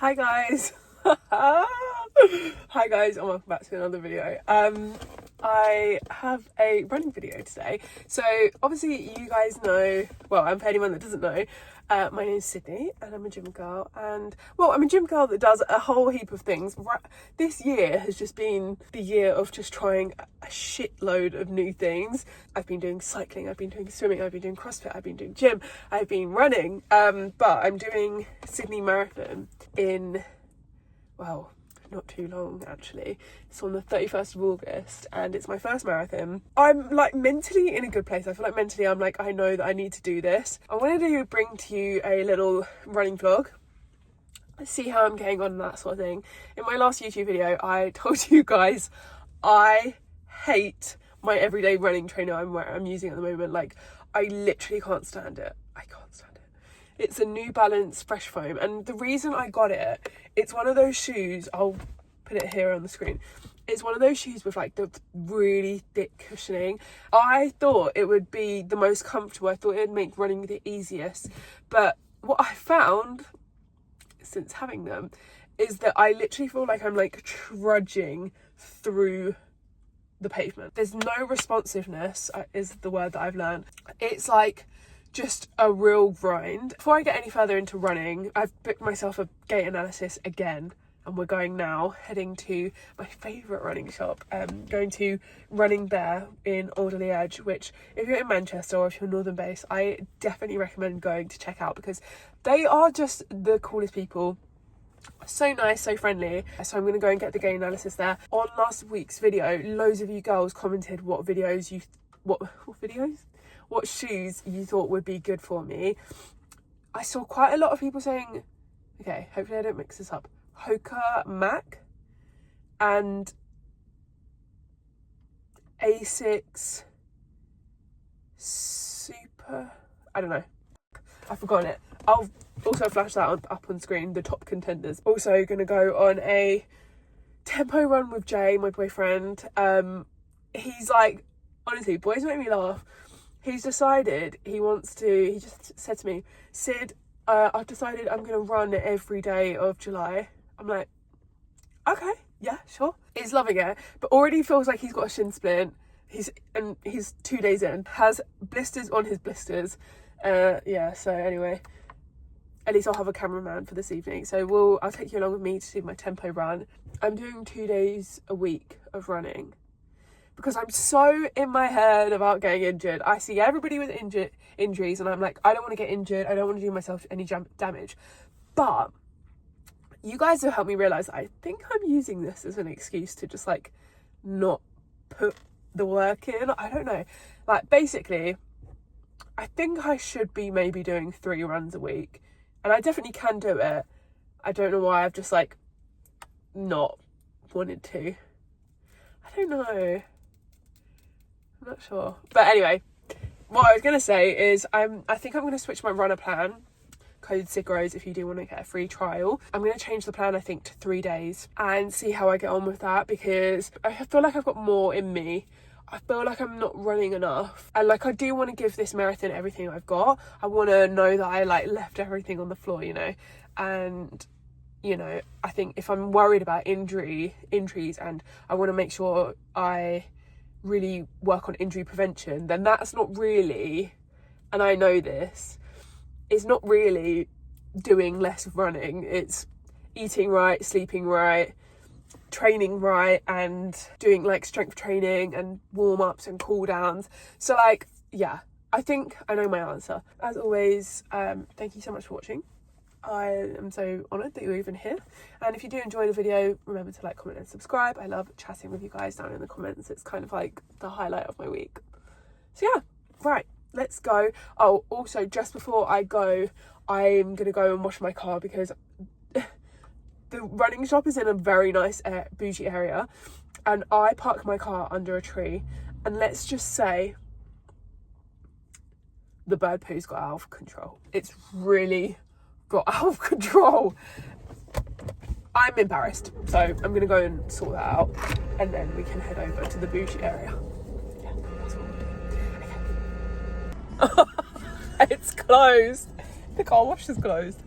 Hi guys. Hi guys and welcome back to another video. I have a running video today. So obviously you guys know, well, and for anyone that doesn't know, my name is Sydney and I'm a gym girl, and well, I'm a gym girl that does a whole heap of things. This year has just been the year of just trying a shitload of new things. I've been doing cycling, I've been doing swimming, I've been doing CrossFit, I've been doing gym, I've been running, but I'm doing Sydney Marathon in, well, not too long actually. It's on the 31st of August and it's my first marathon. I'm like mentally in a good place. I feel like mentally I'm like, I know that I need to do this. I wanted to bring to you a little running vlog, see how I'm getting on and that sort of thing. In my last YouTube video I told you guys I hate my everyday running trainer I'm using at the moment. Like, I literally can't stand it. I can't stand it. It's a New Balance Fresh Foam, and the reason I got it, it's one of those shoes, I'll put it here on the screen, it's one of those shoes with like the really thick cushioning. I thought it would be the most comfortable, I thought it would make running the easiest, but what I found since having them is that I literally feel like I'm like trudging through the pavement. There's no responsiveness, is the word that I've learned. It's like just a real grind. Before I get any further into running, I've booked myself a gait analysis again, and we're going now, heading to my favourite running shop, going to Running Bear in Alderley Edge, which if you're in Manchester or if you're northern based, I definitely recommend going to check out because they are just the coolest people. So nice, so friendly. So I'm going to go and get the gait analysis there. On last week's video, loads of you girls commented what shoes you thought would be good for me. I saw quite a lot of people saying, okay, hopefully I don't mix this up, Hoka Mac and Asics Super, I don't know, I've forgotten it. I'll also flash that up on screen, the top contenders. Also going to go on a tempo run with Jay, my boyfriend. He's like, honestly, boys make me laugh. He's decided he just said to me, Sid, I've decided I'm going to run every day of July. I'm like, okay, yeah, sure. He's loving it, but already feels like he's got a shin splint. He's 2 days in, has blisters on his blisters. Yeah, so anyway, at least I'll have a cameraman for this evening. So I'll take you along with me to do my tempo run. I'm doing 2 days a week of running, because I'm so in my head about getting injured. I see everybody with injuries and I'm like, I don't want to get injured. I don't want to do myself any damage. But you guys have helped me realise that I think I'm using this as an excuse to just like not put the work in. I don't know. Like, basically, I think I should be maybe doing 3 runs a week. And I definitely can do it. I don't know why I've just like not wanted to. I don't know. I'm not sure. But anyway, what I was going to say is I think I'm going to switch my runner plan. Code SIGROS if you do want to get a free trial. I'm going to change the plan, I think, to 3 days and see how I get on with that, because I feel like I've got more in me. I feel like I'm not running enough. And like, I do want to give this marathon everything I've got. I want to know that I like left everything on the floor, you know. And, you know, I think if I'm worried about injuries and I want to make sure I really work on injury prevention, then that's not really, and I know this, it's not really doing less running. It's eating right, sleeping right, training right, and doing like strength training and warm-ups and cool downs. So like, yeah, I think I know my answer. As always, thank you so much for watching. I am so honoured that you're even here, and if you do enjoy the video, remember to like, comment and subscribe. I love chatting with you guys down in the comments. It's kind of like the highlight of my week. So yeah, right, let's go. Oh, also, just before I go, I'm gonna go and wash my car because the running shop is in a very nice bougie area, and I parked my car under a tree, and let's just say the bird poo's got out of control. It's really got out of control. I'm embarrassed, so I'm gonna go and sort that out, and then we can head over to the bougie area. Yeah, that's what we'll do. Okay. It's closed. The car wash is closed.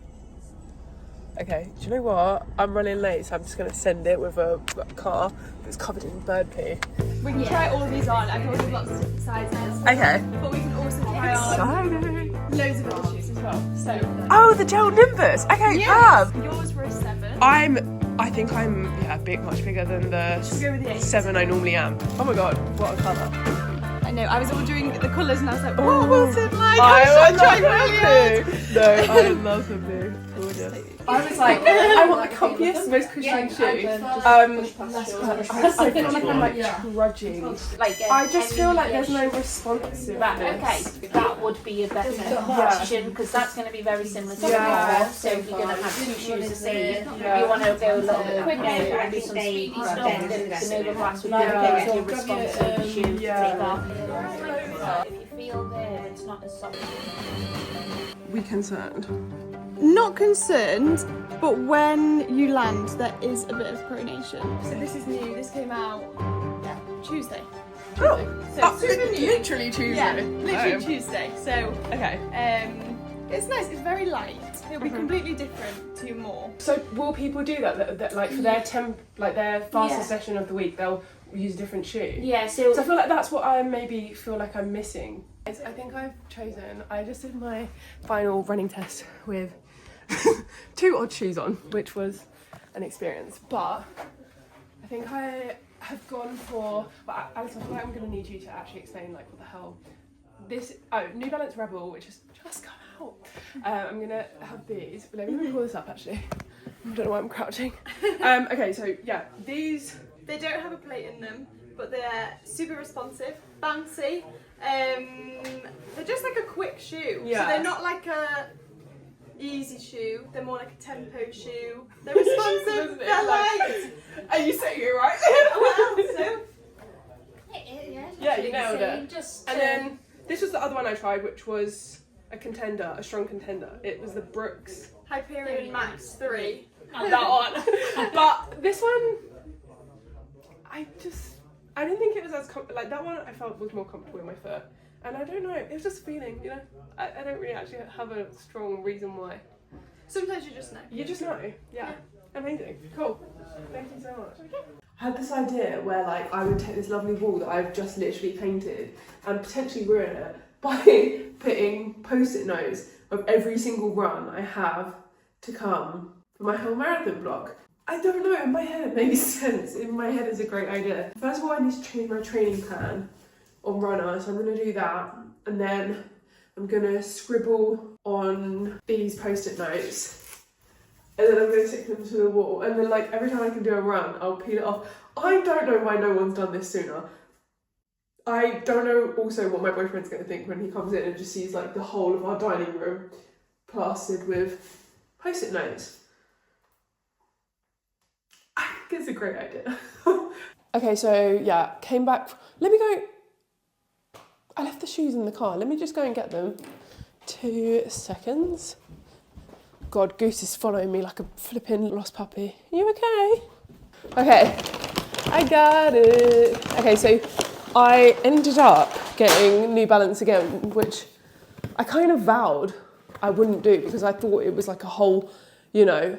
Okay, do you know what? I'm running late, so I'm just going to send it with a car that's covered in bird poo. We can try all of these on. I've ordered lots of different sizes. Okay. But we can also try on loads of other shoes as well. So. Oh, the gel Nimbus. Okay, yes. Yours were a 7. I think I'm much bigger than the Should we go with the 8? 7 I normally am. Oh my god, what a colour. I know, I was ordering the colours and I was like, what was it like? I should try love the blue. No, I love the blue. Gorgeous. I was like, I want the comfiest, most cushioning shoe. I feel like I'm like trudging. I just feel like there's no responsiveness. Okay, that would be a better option because that's going to be very similar to the car. So if you're going to have 2 shoes the same, you want to go a little bit quicker and do some speedy stuff. The Nova Blast would be a very responsive shoe to take off. If you feel there, it's not as soft. We concerned. Not concerned, but when you land, there is a bit of pronation. So this is new. This came out Tuesday. Oh, so super new. Literally Tuesday. Yeah, literally Tuesday. So okay. It's nice. It's very light. It'll be completely different to more. So will people do that like for their their fastest session of the week, they'll use a different shoe? Yeah. So I feel like that's what I maybe feel like I'm missing. I think I just did my final running test with 2 odd shoes on, which was an experience, but I think I have gone for, but Alice, I feel like I'm going to need you to actually explain like what the hell this, New Balance Rebel, which has just come out. I'm going to have these, but let me pull this up actually. I don't know why I'm crouching. Okay, so yeah, these. They don't have a plate in them, but they're super responsive, bouncy. They're just like a quick shoe. Yeah. So they're not like a easy shoe. They're more like a tempo shoe. They're responsive. They're light. Are you saying it right? What else? So? Yeah, you nailed it. And then this was the other one I tried, which was a contender, a strong contender. It was the Brooks Hyperion Max 3. That one. But this one, I didn't think it was as like that one. I felt was more comfortable in my foot, and I don't know. It was just feeling, you know. I don't really actually have a strong reason why. Sometimes you just know. You just know. Yeah. Amazing. Cool. Thank you so much. I had this idea where like I would take this lovely wall that I've just literally painted and potentially ruin it by putting post-it notes of every single run I have to come for my whole marathon block. I don't know, in my head it makes sense. In my head it's a great idea. First of all, I need to change my training plan on runner, so I'm going to do that. And then I'm going to scribble on these post-it notes. And then I'm going to stick them to the wall. And then like every time I can do a run, I'll peel it off. I don't know why no one's done this sooner. I don't know also what my boyfriend's going to think when he comes in and just sees like the whole of our dining room plastered with post-it notes. I think it's a great idea. Okay, so yeah, came back. Let me go. I left the shoes in the car. Let me just go and get them. 2 seconds. God, Goose is following me like a flipping lost puppy. Are you okay? Okay, I got it. Okay, so I ended up getting New Balance again, which I kind of vowed I wouldn't do because I thought it was like a whole, you know,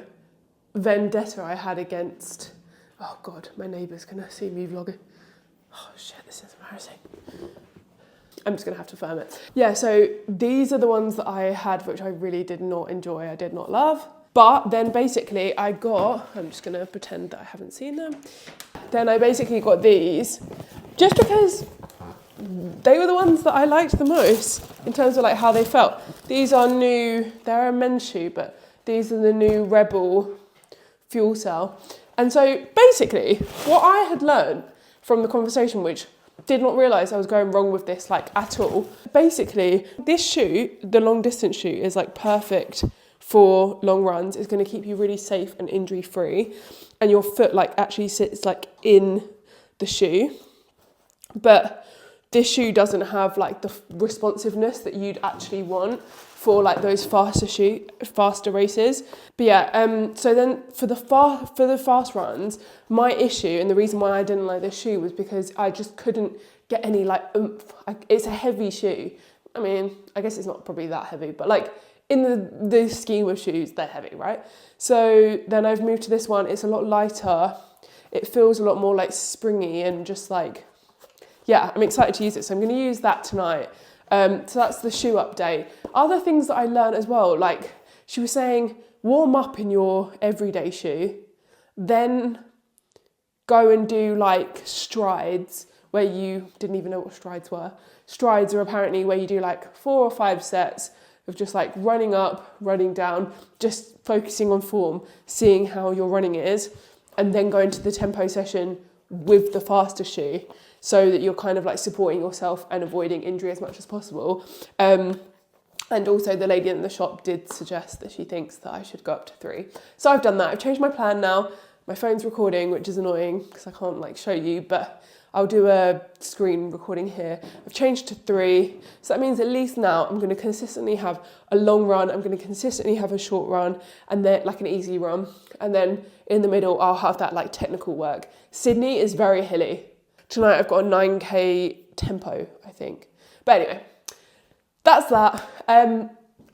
vendetta I had against. Oh God, my neighbour's gonna see me vlogging. Oh shit, this is embarrassing. I'm just gonna have to film it. Yeah, so these are the ones that I had, which I really did not enjoy, I did not love. But then basically I got, I'm just gonna pretend that I haven't seen them. Then I basically got these, just because they were the ones that I liked the most in terms of like how they felt. These are new, they're a men's shoe, but these are the new Rebel fuel cell. And so basically what I had learned from the conversation, which did not realise I was going wrong with this like at all. Basically, this shoe, the long distance shoe, is like perfect for long runs. It's going to keep you really safe and injury free, and your foot like actually sits like in the shoe. But this shoe doesn't have like the responsiveness that you'd actually want for like those faster races. But yeah, so then for the fast runs, my issue and the reason why I didn't like this shoe was because I just couldn't get any like oomph. It's a heavy shoe. I mean, I guess it's not probably that heavy, but like in the scheme of shoes, they're heavy, right? So then I've moved to this one. It's a lot lighter. It feels a lot more like springy and just like, yeah, I'm excited to use it. So I'm going to use that tonight. So that's the shoe update. Other things that I learned as well, like she was saying, warm up in your everyday shoe, then go and do like strides where you didn't even know what strides were. Strides are apparently where you do like 4 or 5 sets of just like running up, running down, just focusing on form, seeing how your running is, and then go into the tempo session with the faster shoe so that you're kind of like supporting yourself and avoiding injury as much as possible. And also the lady in the shop did suggest that she thinks that I should go up to 3. So I've done that. I've changed my plan now. My phone's recording, which is annoying because I can't like show you, but I'll do a screen recording here. I've changed to 3. So that means at least now I'm going to consistently have a long run. I'm going to consistently have a short run and then like an easy run. And then in the middle, I'll have that like technical work. Sydney is very hilly. Tonight I've got a 9K tempo, I think. But anyway, that's that. I'm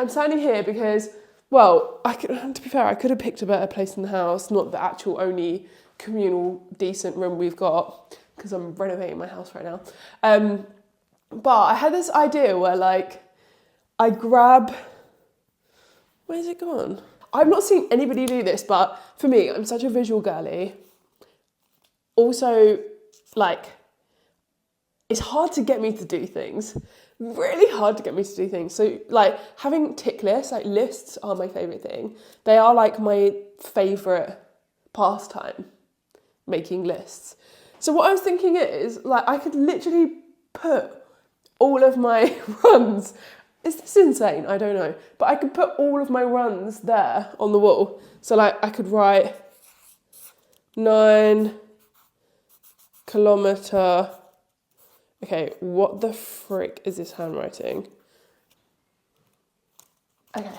standing here because, well, to be fair, I could have picked a better place in the house, not the actual only communal decent room we've got, because I'm renovating my house right now. But I had this idea where like, I grab, where's it gone? I've not seen anybody do this, but for me, I'm such a visual girly. Also, like, it's hard to get me to do things. Really hard to get me to do things. So like having tick lists, like lists are my favourite thing. They are like my favourite pastime, making lists. So what I was thinking is like I could literally put all of my runs, is this insane? I don't know. But I could put all of my runs there on the wall. So like I could write 9 kilometre. Okay, what the frick is this handwriting? Okay,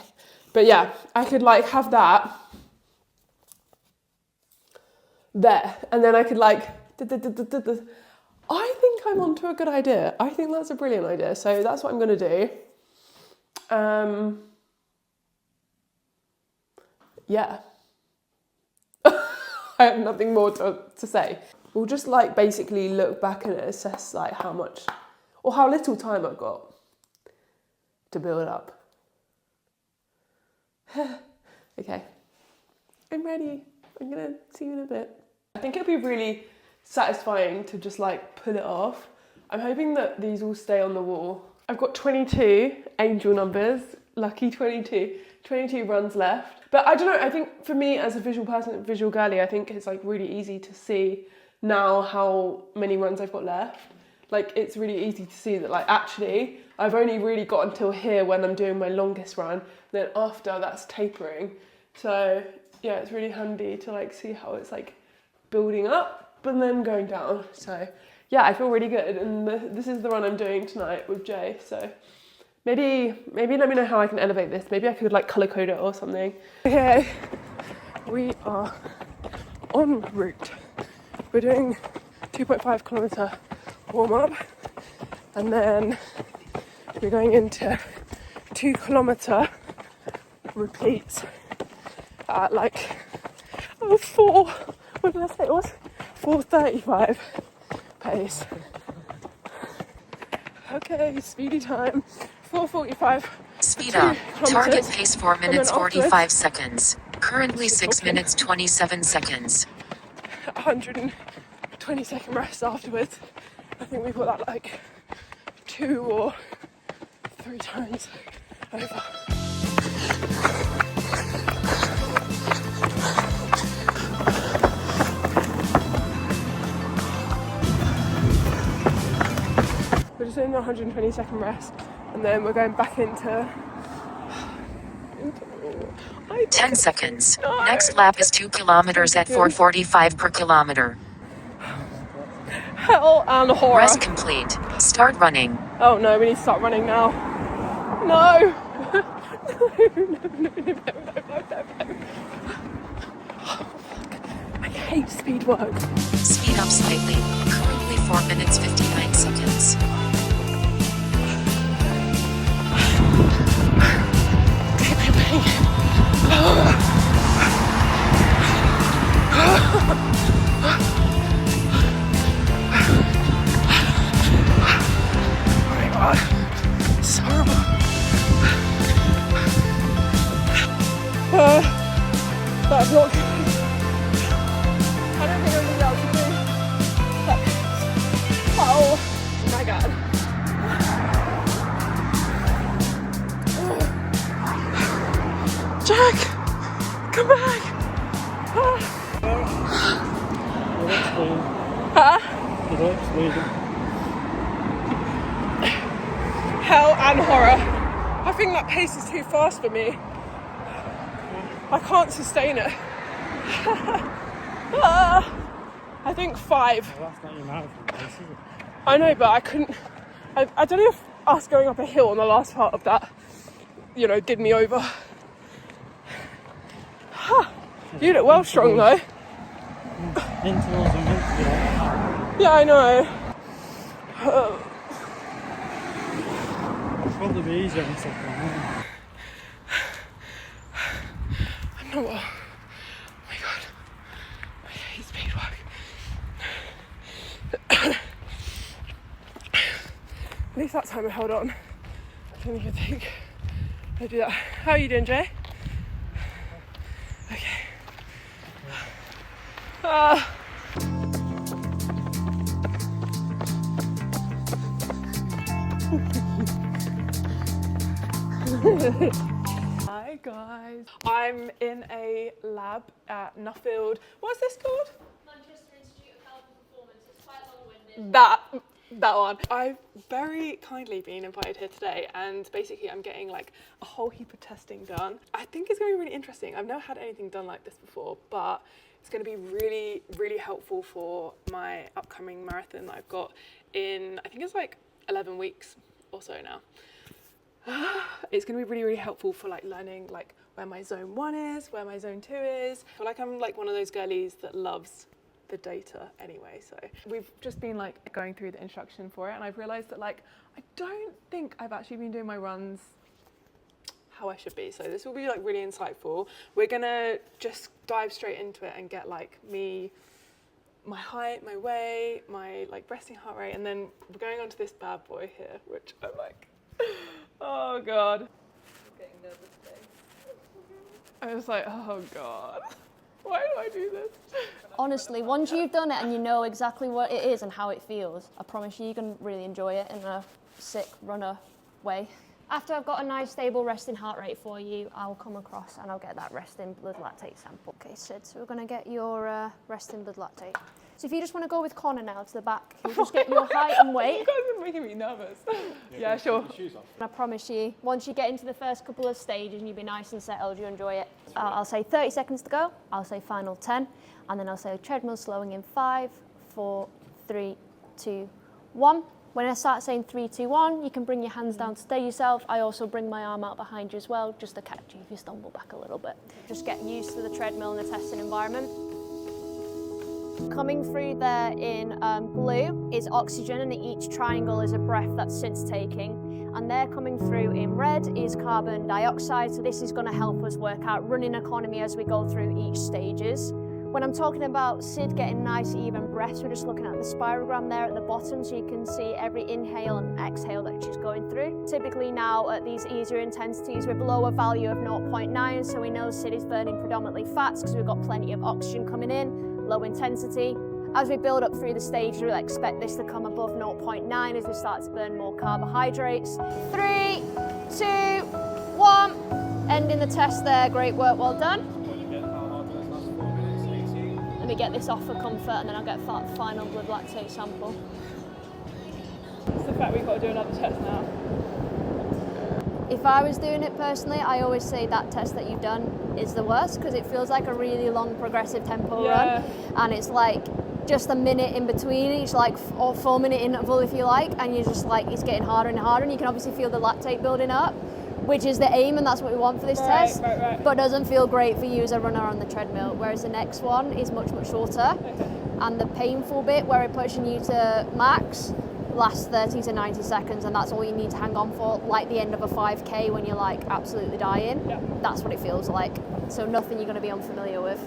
but yeah, I could like have that there, and then I could like, I think I'm onto a good idea. I think that's a brilliant idea, so that's what I'm gonna do. Yeah. I have nothing more to say. We'll just like basically look back and assess like how much or how little time I've got to build up. Okay, I'm ready. I'm gonna see you in a bit. I think it'll be really satisfying to just like pull it off. I'm hoping that these will stay on the wall. I've got 22 angel numbers, lucky 22 runs left. But I don't know, I think for me as a visual person, visual girly, I think it's like really easy to see now how many runs I've got left. Like it's really easy to see that like actually I've only really got until here when I'm doing my longest run, then after that's tapering. So yeah, it's really handy to like see how it's like building up and then going down. So yeah, I feel really good, and this is the run I'm doing tonight with Jay. So maybe let me know how I can elevate this. Maybe I could like colour code it or something. Okay, we are en route. We're doing 2.5 kilometre warm up, and then we're going into 2 kilometre repeats at like 4, what did I say it was? 4:35 pace. Okay, speedy time, 4:45. Speed up. Target pace 4 minutes 45 seconds. Currently 6 minutes 27 seconds. 120-second rest afterwards. I think we've got that like 2 or 3 times over. We're just doing the 120-second rest, and then we're going back into 10 seconds. No. Next lap is 2 kilometers at 4:45 per kilometer. Hell and horror. Rest complete. Start running. Oh no, we need to start running now. No! No. Oh, fuck. I hate speed work. Speed up slightly. Currently 4 minutes 59 seconds. my god, it's horrible. That's not good. I don't think I'm gonna be able to do that. Oh my god. Jack, come back. Huh? Hell and horror. I think that pace is too fast for me. I can't sustain it. I think 5. Well, that's not your marathon pace, is it? I know, but I couldn't. I don't know if us going up a hill on the last part of that, you know, did me over. You look well strong though. Intervals are meant to be like that. Yeah, I know. It'll probably be easier on the second one, won't it? I'm not well. Oh my god. I hate speed work. At least that time I held on. I don't even think I do that. How are you doing, Jay? Okay. Hi guys. I'm in a lab at Nuffield. What's this called? Manchester Institute of Health and Performance. It's quite long-winded. That one. I've very kindly been invited here today, and basically I'm getting like a whole heap of testing done. I think it's going to be really interesting. I've never had anything done like this before, but it's going to be really, really helpful for my upcoming marathon that I've got in, I think it's like 11 weeks or so now. It's going to be really, really helpful for like learning like where my zone 1 is, where my zone 2 is. I feel like I'm like one of those girlies that loves the data anyway. So we've just been like going through the instruction for it, and I've realized that like I don't think I've actually been doing my runs how I should be. So this will be like really insightful. We're gonna just dive straight into it and get like my height, my weight, my like resting heart rate, and then we're going on to this bad boy here, which I'm like, oh god. I'm getting nervous today. I was like, oh god, why do I do this? Honestly, once you've done it and you know exactly what it is and how it feels, I promise you're going to really enjoy it in a sick runner way. After I've got a nice stable resting heart rate for you, I'll come across and I'll get that resting blood lactate sample. Okay, Sid, so we're going to get your resting blood lactate. So if you just want to go with Connor now to the back, you'll just get your height and weight. You guys are making me nervous. Yeah, sure. And I promise you, once you get into the first couple of stages and you'll be nice and settled, you'll enjoy it. I'll say 30 seconds to go, I'll say final 10, and then I'll say treadmill slowing in 5, 4, 3, 2, 1. When I start saying 3, 2, 1, you can bring your hands down to stay yourself. I also bring my arm out behind you as well, just to catch you if you stumble back a little bit. Just get used to the treadmill and the testing environment. Coming through there in blue is oxygen, and each triangle is a breath that Sid's taking. And there coming through in red is carbon dioxide, so this is going to help us work out running economy as we go through each stages. When I'm talking about Sid getting nice even breaths, we're just looking at the spirogram there at the bottom, so you can see every inhale and exhale that she's going through. Typically now at these easier intensities, we're below a value of 0.9, so we know Sid is burning predominantly fats because we've got plenty of oxygen coming in. Low intensity. As we build up through the stage, we'll expect this to come above 0.9 as we start to burn more carbohydrates. 3, 2, 1. Ending the test there. Great work, well done. Let me get this off for comfort and then I'll get final blood lactate sample. It's the fact we've got to do another test now. If I was doing it personally, I always say that test that you've done is the worst because it feels like a really long progressive tempo run, and it's like just a minute in between each, like or 4 minute interval if you like, and you're just like it's getting harder and harder, and you can obviously feel the lactate building up, which is the aim and that's what we want for this test, but doesn't feel great for you as a runner on the treadmill, whereas the next one is much shorter, and the painful bit where we're pushing you to max lasts 30 to 90 seconds, and that's all you need to hang on for, like the end of a 5k when you're like absolutely dying. That's what it feels like. So nothing you're going to be unfamiliar with.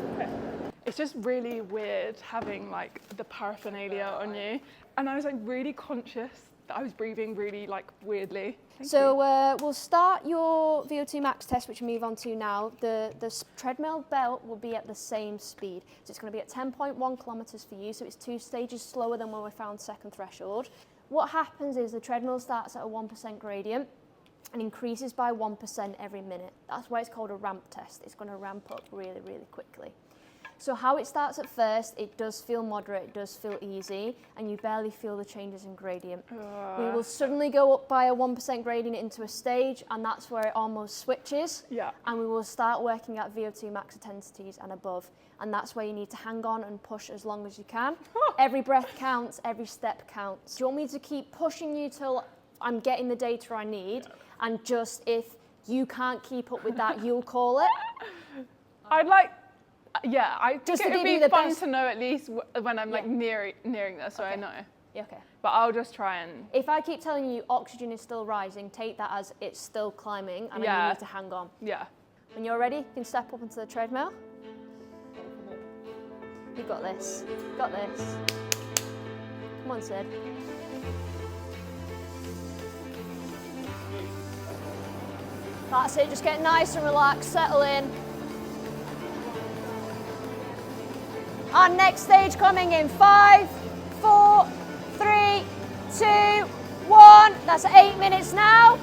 It's just really weird having like the paraphernalia on you, and I was like really conscious that I was breathing really like weirdly. We'll start your VO2 max test, which we move on to now. The treadmill belt will be at the same speed. So it's going to be at 10.1 kilometres for you, so it's 2 stages slower than when we found second threshold. What happens is the treadmill starts at a 1% gradient and increases by 1% every minute. That's why it's called a ramp test. It's going to ramp up really, really quickly. So how it starts at first, it does feel moderate, it does feel easy, and you barely feel the changes in gradient. We will suddenly go up by a 1% gradient into a stage, and that's where it almost switches. Yeah. And we will start working at VO2 max intensities and above. And that's where you need to hang on and push as long as you can. Every breath counts, every step counts. Do you want me to keep pushing you till I'm getting the data I need? And just if you can't keep up with that, you'll call it? I'd like, yeah, I Just think to it'd give be you the fun best. to know at least when I'm like nearing this, so I know. Yeah, okay. But I'll just try and. If I keep telling you oxygen is still rising, take that as it's still climbing, and then you need to hang on. Yeah. When you're ready, you can step up into the treadmill. You've got this. Got this. Come on, Sid. That's it, just get nice and relaxed, settle in. Our next stage coming in 5, 4, 3, 2, 1. That's 8 minutes now.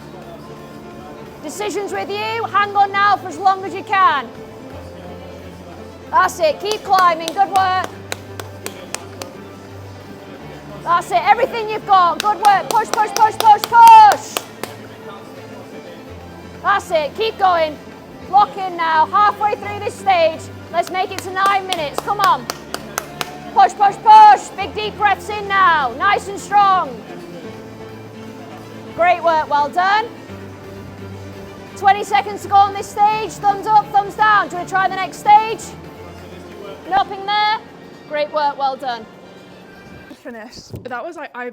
Decisions with you. Hang on now for as long as you can. That's it, keep climbing, good work. That's it, everything you've got, good work. Push, push, push, push, push. That's it, keep going. Lock in now, halfway through this stage. Let's make it to 9 minutes, come on. Push, push, push. Big deep breaths in now, nice and strong. Great work, well done. 20 seconds to go on this stage. Thumbs up, thumbs down. Do you want to try the next stage? Nothing there? Great work, well done. Finished. That was like, I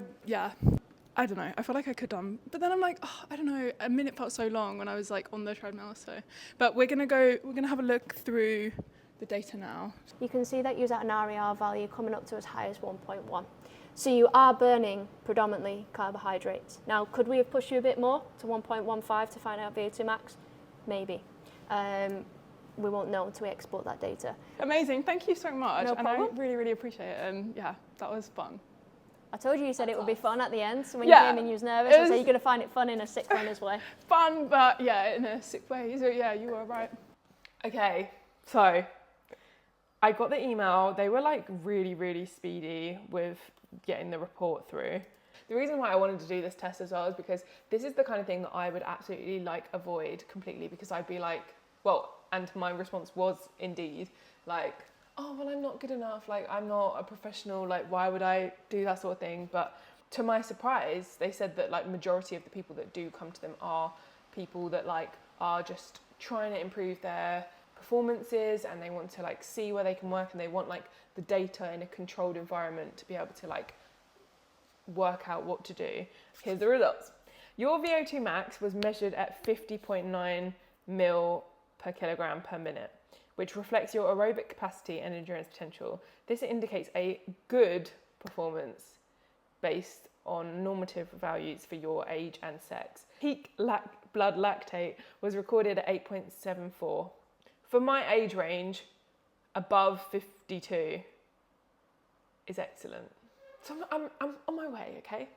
don't know. I felt like I could done, but then I'm like, oh, I don't know. A minute felt so long when I was like on the treadmill. So, but we're gonna have a look through the data now. You can see that you're at an RER value coming up to as high as 1.1. So you are burning predominantly carbohydrates. Now, could we have pushed you a bit more to 1.15 to find out VO2 max? Maybe. We won't know until we export that data. Amazing. Thank you so much. No problem. And I really, really appreciate it. And yeah, that was fun. I told you said it would be fun at the end. So when you came in, you was nervous. I said you're going to find it fun in a sick runner's way. Fun, but yeah, in a sick way. So yeah, you were right. Okay, so I got the email. They were like really, really speedy with getting the report through. The reason why I wanted to do this test as well is because this is the kind of thing that I would absolutely like avoid completely, because I'd be like, well, and my response was indeed like, oh, well, I'm not good enough. Like, I'm not a professional. Like, why would I do that sort of thing? But to my surprise, they said that like majority of the people that do come to them are people that like are just trying to improve their performances, and they want to like see where they can work, and they want like the data in a controlled environment to be able to like work out what to do. Here's the results. Your VO2 max was measured at 50.9 mil per kilogram per minute, which reflects your aerobic capacity and endurance potential. This indicates a good performance based on normative values for your age and sex. Peak blood lactate was recorded at 8.74. For my age range, above 52 is excellent. So I'm on my way, okay?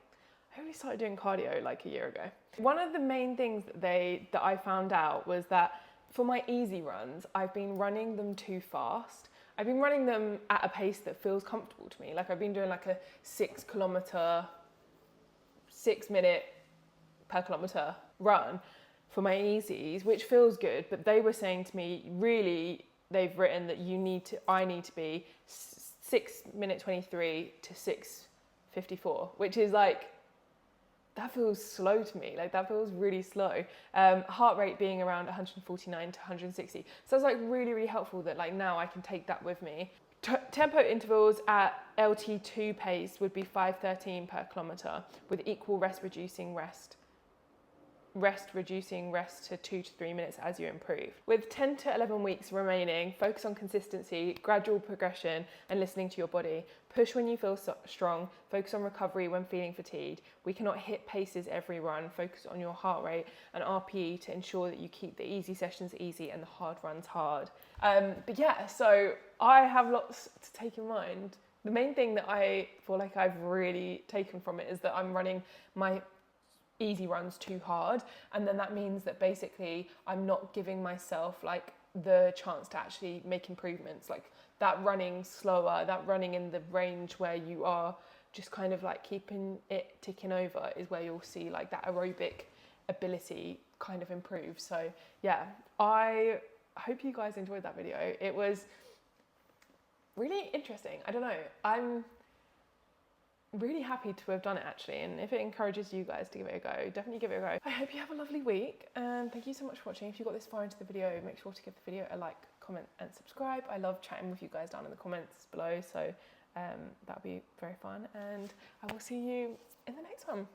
I only started doing cardio like a year ago. One of the main things that I found out was that for my easy runs, I've been running them too fast. I've been running them at a pace that feels comfortable to me. Like I've been doing like a 6 minute per kilometer run for my easies, which feels good. But they were saying to me, really, they've written that I need to be 6:23 to 6:54, which is like, that feels slow to me. Like that feels really slow. Heart rate being around 149 to 160. So it's like really, really helpful that like now I can take that with me. Tempo intervals at LT2 pace would be 5:13 per kilometer with equal rest reducing rest to 2 to 3 minutes as you improve. With 10 to 11 weeks remaining, focus on consistency, gradual progression, and listening to your body. Push when you feel strong, focus on recovery when feeling fatigued. We cannot hit paces every run. Focus on your heart rate and RPE to ensure that you keep the easy sessions easy and the hard runs hard. But yeah, so I have lots to take in mind. The main thing that I feel like I've really taken from it is that I'm running my easy runs too hard, and then that means that basically I'm not giving myself like the chance to actually make improvements. Like that running slower, that running in the range where you are just kind of like keeping it ticking over is where you'll see like that aerobic ability kind of improve. So yeah, I hope you guys enjoyed that video. It was really interesting. I don't know, I'm really happy to have done it actually, and if it encourages you guys to give it a go, definitely give it a go. I hope you have a lovely week, and thank you so much for watching. If you got this far into the video, make sure to give the video a like, comment and subscribe. I love chatting with you guys down in the comments below, so that'll be very fun, and I will see you in the next one.